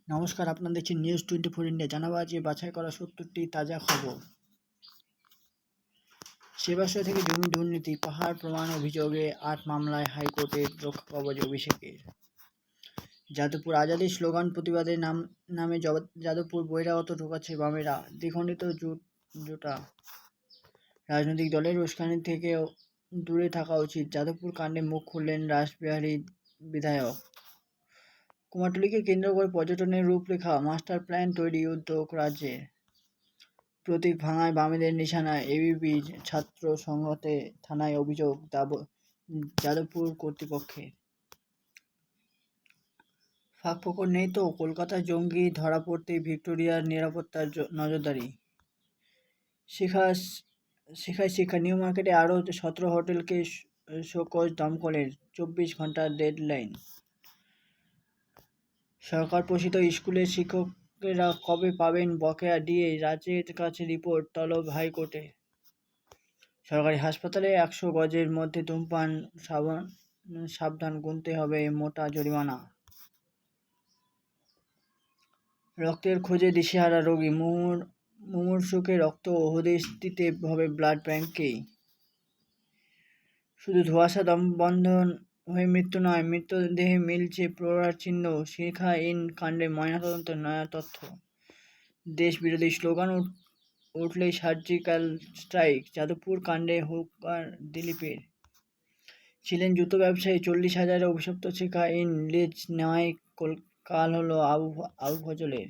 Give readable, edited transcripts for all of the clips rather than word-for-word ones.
নমস্কার, আপনারা দেখছেন নিউজ 24 ইন্ডিয়া। জানাবো আজকে বাছাই করা 70টি তাজা খবর। সেবাশ্রয় থেকে জমি দুর্নীতি, পাহাড় প্রমাণ অভিযোগে 8 মামলায় হাইকোর্টের রক্ষাকবচ অভিষেকের। যাদবপুর আজাদির স্লোগান প্রতিবাদের নামে যাদবপুর বহিরাগত ঢোকাচ্ছে বামেরা, দ্বিখণ্ডিত জোটা। রাজনৈতিক দলের উস্কানি থেকেও দূরে থাকা উচিত, যাদবপুর কাণ্ডে মুখ খুললেন রাসবিহারী বিধায়ক। কুমারটুলিকে কেন্দ্র করে পর্যটনের রূপরেখা, মাস্টার প্ল্যান তৈরি উদ্যোগ রাজ্যের। প্রতীক ভাঙায় বামেদের নিশানা এবিপি ছাত্র সংহতে থানায় অভিযোগ যাদবপুর কর্তৃপক্ষের। ফাঁকফোকর নেই তো, কলকাতায় জঙ্গি ধরা পড়তেই ভিক্টোরিয়ার নিরাপত্তার নজরদারি। শিখায় শিক্ষা, নিউ মার্কেটে আরও 17 হোটেলকে শোকজ দমকলের, 24 ঘন্টার ডেডলাইন। সরকার পোষিত স্কুলের শিক্ষকেরা কবে পাবেন বকেয়া ডিএ, রাজ্যের কাছে রিপোর্ট তলব হাইকোর্টে। সরকারি হাসপাতালে 100 গজের মধ্যে ধূমপান সাবধান, গুনতে হবে মোটা জরিমানা। রক্তের খোঁজে দিশেহারা রোগী, মুমূর্ষুকে রক্ত ও হদিশ দিতে হবে ব্লাড ব্যাংকেই। শুধু ধোঁয়াশা দমবন্ধন হয়ে মৃত্যু নয়, মৃতদেহে মিলছে প্রহার চিহ্ন। শিখা ইন কাণ্ডে ময়নাতদন্ত নয়া তথ্য। দেশ বিরোধী স্লোগান উঠলেই সার্জিক্যাল স্ট্রাইক, যাদবপুর কাণ্ডে হুঁকার দিলীপের। ছিলেন জুতো ব্যবসায়ী, 40,000 অভিশপ্ত শিখা ইন লিজ নেওয়ায় কাল হলো আবু ফজলের।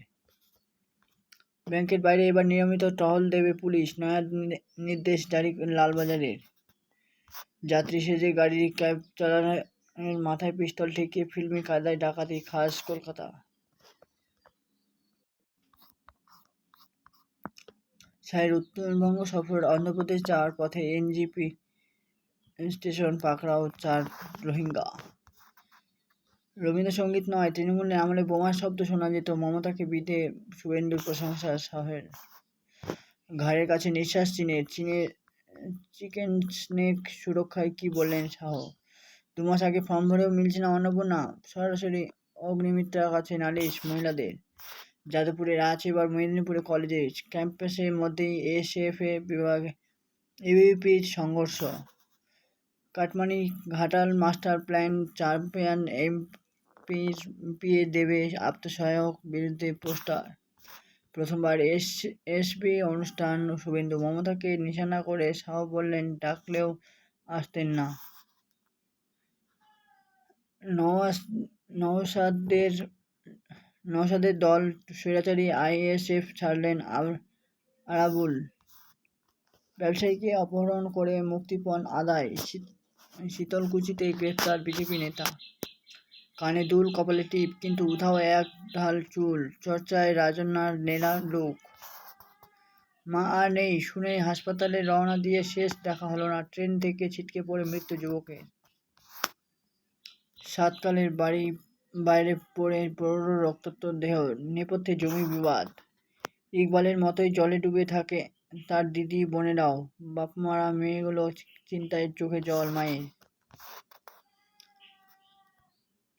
ব্যাংকের বাইরে এবার নিয়মিত টহল দেবে পুলিশ, নয়া নির্দেশ জারি লালবাজারের। যাত্রী সেজে গাড়ির ক্যাব চালানোর মাথায় পিস্তল ঠেকিয়ে ফিল্মি কায়দায় ডাকাতি, খাস কলকাতা। শাহের উত্তরবঙ্গ সফর, অন্ধ্রপ্রদেশ যাওয়ার পথে এনজিপি স্টেশন পাকড়াও 4 রোহিঙ্গা। রবীন্দ্রসঙ্গীত নয়, তৃণমূলের আমলে বোমার শব্দ শোনা যেত, মমতাকে বিদে শুভেন্দুর প্রশংসা শাহের। ঘাড়ের কাছে নিঃশ্বাস চীনের চিকেন স্নেক সুরক্ষায় কি বললেন শাহ। 2 মাস আগে ফর্ম ভরেও মিলছে না অন্নপূর্ণা, সরাসরি অগ্নিমিত্রার কাছে নালিশ মহিলাদের। যাদবপুরে রাজ, এবার মেদিনীপুরে কলেজে ক্যাম্পাসের মধ্যেই এসএফএ বিভাগে এবিভিপির সংঘর্ষ। Cut money Ghatal master plan champion MPA দেবে আত্মসহায়ক বিরুদ্ধে পোস্টার। প্রথমবার এসবি অনুষ্ঠান, শুভেন্দু মমতাকে নিশানা করে শাহ বললেন ডাকলেও আসতেন না। নওশাদের দল স্বৈরাচারী আইএসএফ ছাড়লেন আরাবুল। ব্যবসায়ীকে অপহরণ করে মুক্তিপণ আদায়, শীতলকুচিতে গ্রেফতার বিজেপি নেতা। কানে দুল, কপালে টিপ, কিন্তু উধাও এক ঢাল চুল, চর্চায় রাজন্যার নেড়া লুক। মা আর নেই শুনে হাসপাতালে রওনা দিয়ে শেষ দেখা হলো না, ট্রেন থেকে ছিটকে পড়ে মৃত্যু যুবকের। সাতকালের বাইরে পড়ে বড় রক্তাক্ত দেহ, নেপথ্যে জমি বিবাদ। ইকবালের মতোই জলে ডুবে থাকে তার দিদি বোনেরাও, বাপমারা মেয়েগুলো চিন্তায় চোখে জল মায়ের।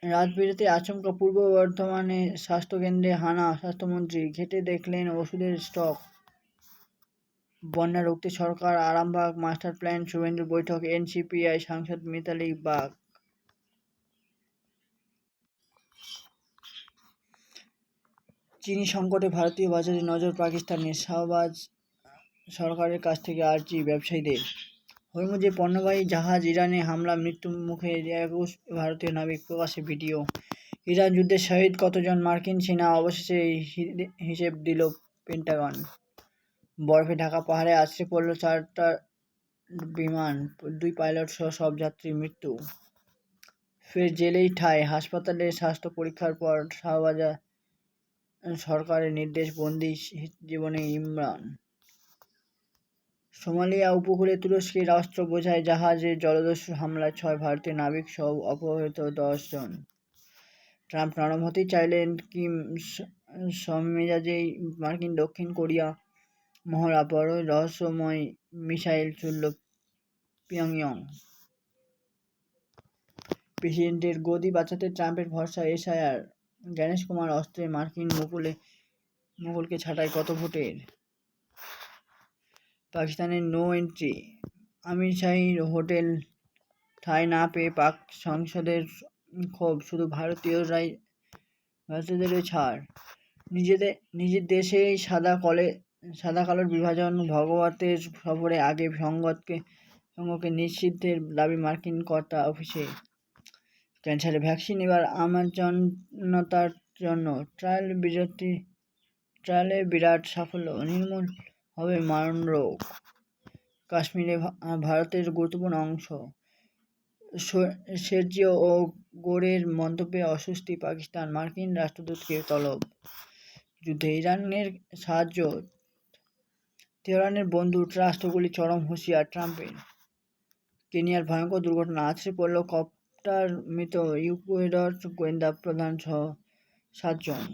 রাত বিরেতে আচমকা পূর্ব বর্ধমানে স্বাস্থ্যকেন্দ্রে হানা, স্বাস্থ্যমন্ত্রী ঘেঁটে দেখলেন ওষুধের স্টক। বন্যা রুখতে সরকার আরামবাগ মাস্টার প্ল্যান, শুভেন্দুর বৈঠক, এনসিপিআই সাংসদ মিতালি বাগ। চিনি সংকটে ভারতীয় বাজারে নজর পাকিস্তানের, শাহবাজ সরকারের কাছ থেকে আর্জি ব্যবসায়ীদের। হরমুজে পণ্যবাহী জাহাজ ইরানে হামলা, মৃত্যু মুখে 21 ভারতীয় নাবিক, প্রকাশে ভিডিও। ইরান যুদ্ধে শহীদ কতজন মার্কিন সেনা, অবশেষে হিসেব দিল পেন্টাগন। বরফে ঢাকা পাহাড়ে আছড়ে পড়ল 4টা বিমান, 2 পাইলট সহ সব যাত্রীর মৃত্যু। ফের জেলেই ঠাঁই, হাসপাতালে স্বাস্থ্য পরীক্ষার পর শাহবাজা সরকারের নির্দেশ, বন্দি জীবনে ইমরান। সোমালিয়া উপকূলে তুরস্কের অস্ত্র বোঝাই জাহাজে জলদস্যু হামলায় 6 ভারতীয় নাবিক সহ অপহৃত 10 জন। ট্রাম্প নরম হতেই চাইলেন কিম, সমেজাজেই মার্কিন দক্ষিণ কোরিয়া মহড়া, বড়ই রহস্যময় মিসাইল ছুড়ল পিয়ংইয়ং। প্রেসিডেন্টের গদি বাঁচাতে ট্রাম্পের ভরসা এসআইআর, জ্ঞানেশ কুমার অস্ত্রে মার্কিন মুকুলকে ছাঁটাই কত ভোটের? পাকিস্তানের নো এন্ট্রি, আমির শাহীর হোটেল ঠাঁই না পেয়ে পাক সংসদের ক্ষোভ, শুধু ভারতীয়দেরই ছাড়। নিজের দেশেই সাদা কালোর বিভাজন, ভগবতের সফরে আগে সঙ্গকে নিষিদ্ধের দাবি মার্কিন কর্তা অফিসে। ক্যান্সারে ভ্যাকসিন এবার আমজনতার জন্য, ট্রায়ালে বিরাট সাফল্য, নির্মূল হবে মারণ রোগ। কাশ্মীরে ভারতের গুরুত্বপূর্ণ অংশ, সের্জিও ও গোরের মন্তব্যে অস্বস্তি পাকিস্তান, মার্কিন রাষ্ট্রদূতকে তলব। যুদ্ধে ইরানের সাহায্য, তেহরানের বন্ধু রাষ্ট্রগুলি চরম হুঁশিয়ার ট্রাম্পের। কেনিয়ার ভয়ঙ্কর দুর্ঘটনা, আছড়ে পড়ল কপ্টার, মৃত ইকুয়েডর গোয়েন্দা প্রধান সহ 7 জন।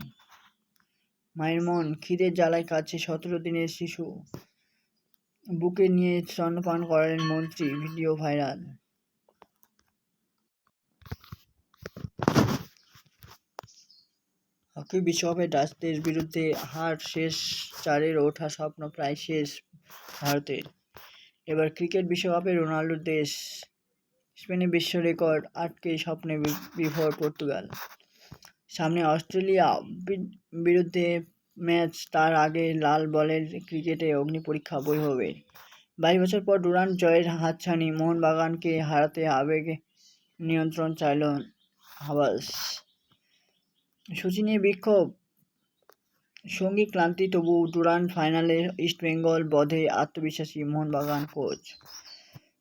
মায়ের মন, খিদের জ্বালায় কাছে 17 দিনের শিশু, বুকে নিয়ে স্তন্যপান করালেন মন্ত্রী, ভিডিও ভাইরাল। হকি বিশ্বকাপে ডাচদের বিরুদ্ধে হার, শেষ 4-এর ওঠা স্বপ্ন প্রায় শেষ ভারতের। এবার ক্রিকেট বিশ্বকাপে রোনাল্ডোর দেশ, স্পেনে বিশ্ব রেকর্ড আটকে স্বপ্নে বিভোর পর্তুগাল। সামনে অস্ট্রেলিয়া বিরুদ্ধে ম্যাচ, তার আগে লাল বলের ক্রিকেটে অগ্নি পরীক্ষা বৈভবের। 22 বছর পর ডুরান্ড জয়ের হাতছানি, মোহনবাগানকে হারাতে আবেগে নিয়ন্ত্রণ চাইল হাবাস। সচিনের বিক্ষোভ, সঙ্গী ক্লান্তি, তবু ডুরান্ড ফাইনালে ইস্টবেঙ্গল বধে আত্মবিশ্বাসী মোহনবাগান কোচ।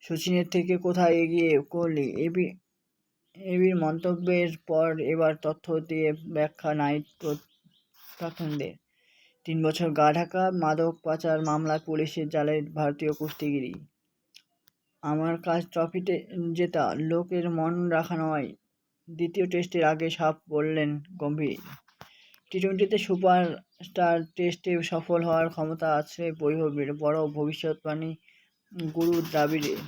সচিনের থেকে কোথায় এগিয়ে কোহলি, এবির মন্তব্যের পর এবার তথ্য দিয়ে ব্যাখ্যা নাই প্রাক্তনদের। 3 বছর গা ঢাকা মাদক পাচার মামলায় পুলিশের জালে ভারতীয় কুস্তিগিরি। আমার কাজ ট্রফিতে জেতা, লোকের মন রাখা নয়, দ্বিতীয় টেস্টের আগে সাফ বললেন গম্ভীর। টি-20তে সুপারস্টার, টেস্টে সফল হওয়ার ক্ষমতা আছে বৈভবের, বড় ভবিষ্যৎবাণী গুরু দ্রাবিড়ের।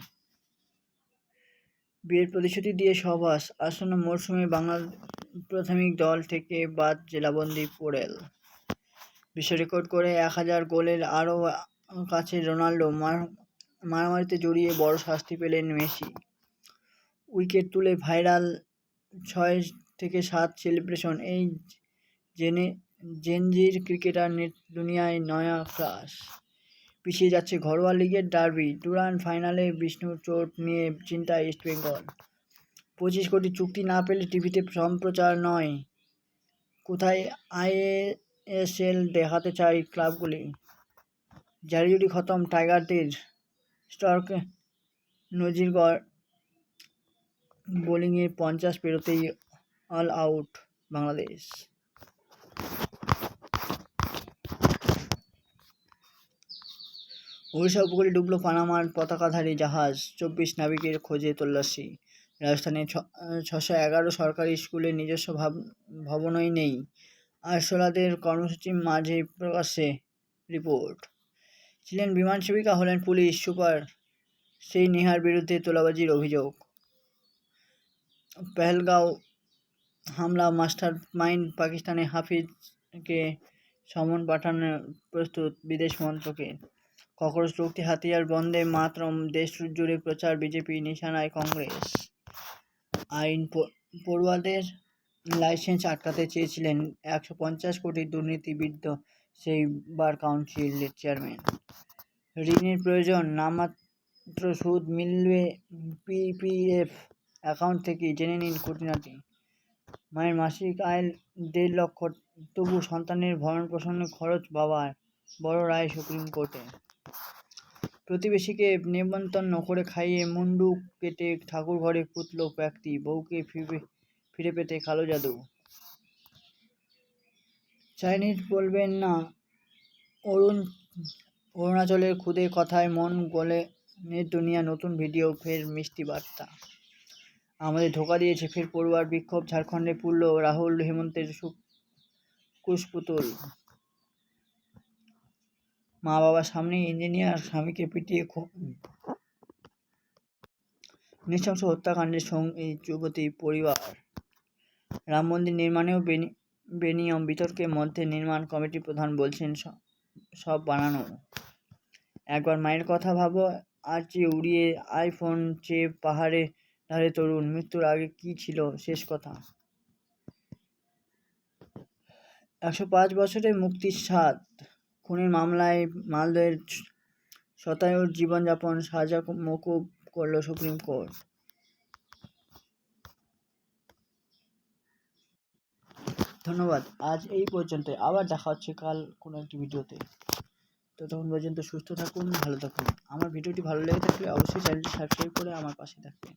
বিয়ের প্রতিশ্রুতি দিয়ে সহবাস, আসন্ন মরশুমে বাংলার প্রাথমিক দল থেকে বাদ জেলাবন্দি পোরেল। বিশ্ব রেকর্ড করে 1000 গোলের আরও কাছে রোনাল্ডো, মারামারিতে জড়িয়ে বড় শাস্তি পেলেন মেসি। উইকেট তুলে ভাইরাল 6-7 সেলিব্রেশন, এই জেনজির ক্রিকেটার দুনিয়ায় নয়া ক্লাস। পিছিয়ে যাচ্ছে ঘরোয়া লিগের ডার্বি, ডুরান্ড ফাইনালে বিষ্ণুর চোট নিয়ে চিন্তায় ইস্টবেঙ্গল। 25 কোটি চুক্তি না পেলে টিভিতে সম্প্রচার নয়, কোথায় আইএসএল দেখাতে চাই ক্লাবগুলি। জারিজুরি খতম টাইগারদের, স্টার্ক নজিরগড়, বোলিংয়ে 50 পেরোতেই অল আউট বাংলাদেশ। ওড়িশা উপকূলে ডুবল পানামার পতাকাধারী জাহাজ, 24 নাবিকের খোঁজে তল্লাশি। রাজধানীর 611 সরকারি স্কুলের নিজস্ব ভবনই নেই, আরশোলাদের কর্মসূচি মাঝে প্রকাশ্যে রিপোর্ট। ছিলেন বিমান সেবিকা, হলেন পুলিশ সুপার, সেই নেহার বিরুদ্ধে তোলাবাজির অভিযোগ। পেহেলগাঁও হামলা মাস্টার মাইন্ড পাকিস্তানে, হাফিজকে সমন পাঠানো প্রস্তুত বিদেশ মন্ত্রকে। ককরোচ রুখতে হাতিয়ার বন্দে মাতরম, দেশ জুড়ে প্রচার, বিজেপি নিশানায় কংগ্রেস। আইন পড়ুয়াদের লাইসেন্স আটকাতে চেয়েছিলেন 150 কোটি দুর্নীতিবিদ্ধ সেই বার কাউন্সিলের চেয়ারম্যান। ঋণের প্রয়োজন, নামমাত্র সুদ মিলবে পিপিএফ অ্যাকাউন্ট থেকে, জেনে নিন খুঁটিনাটি। মায়ের মাসিক আয় 1.5 লক্ষ, তবু সন্তানের ভরণ পোষণের খরচ বাবার, বড় রায় সুপ্রিম কোর্টে। প্রতিবেশীকে নেমন্তন্ন করে খাইয়ে মুন্ডু কেটে ঠাকুর ঘরে পুতল ব্যক্তি, বউকে ফিরে পেতে কালো জাদু। চাইনিজ বলবেন না, অরুণাচলের খুদে কথায় মন গলে নেট দুনিয়া, নতুন ভিডিও, ফের মিষ্টি বার্তা। আমাদের ধোঁকা দিয়েছে, ফের পড়ুয়ার বিক্ষোভ, ঝাড়খণ্ডে পুরল রাহুল হেমন্তের কুশপুতুল। মা বাবার সামনে ইঞ্জিনিয়ার স্বামীকে পিটিয়ে নৃশংস হত্যাকাণ্ডের সঙ্গে যুবতী পরিবার। রাম মন্দির নির্মাণেও বেনিয়ম বিতর্কের মধ্যে নির্মাণ কমিটি প্রধান বলছেন সব বানানো। একবার মায়ের কথা ভাবো, আর চেয়ে উড়িয়ে আইফোন চেয়ে পাহাড়ে ধারে তরুণ, মৃত্যুর আগে কি ছিল শেষ কথা। 105 বছরে মুক্তির স্বাদ, খুনের মামলায় মালদহের শতায়ুর জীবনযাপন সাজা মকুব করল সুপ্রিম কোর্ট। ধন্যবাদ, আজ এই পর্যন্ত। আবার দেখা হচ্ছে কাল কোনো একটি ভিডিওতে। ততক্ষণ পর্যন্ত সুস্থ থাকুন, ভালো থাকুন। আমার ভিডিওটি ভালো লেগে থাকলে অবশ্যই চ্যানেলটি সাবস্ক্রাইব করে আমার পাশে থাকবেন।